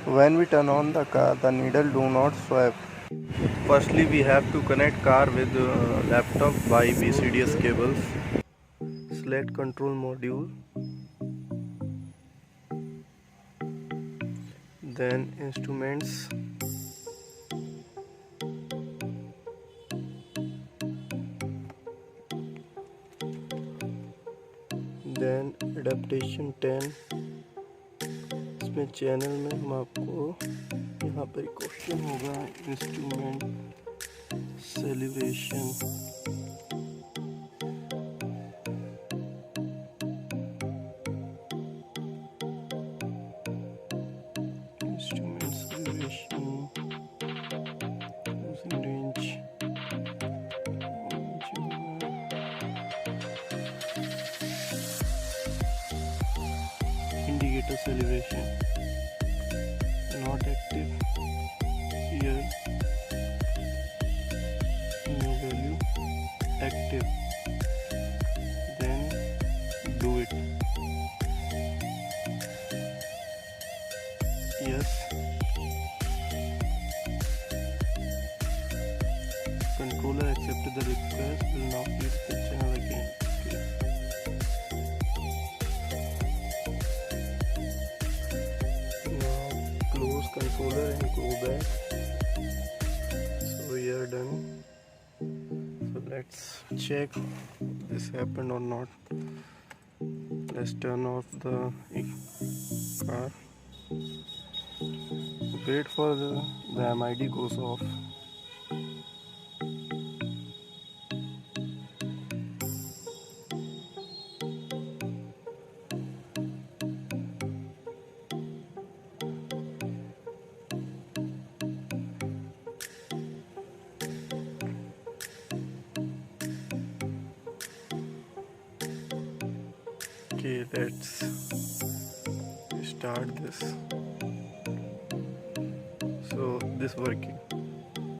When we turn on the car, the needle do not swipe. Firstly, we have to connect car with laptop by Vcds cables. Select control module, then instruments, then adaptation 10. इसमें channel में हम आपको यहाँ पर question होगा instrument celebration, instrument celebration using range, indicator celebration not active here, new value active, then do it, yes, controller accepted the request, will now use the channel again. Okay. Close controller and go back. So we are done. So let's check this happened or not. Let's turn off the car. Wait for the MID goes off. Okay, let's start this. So this working.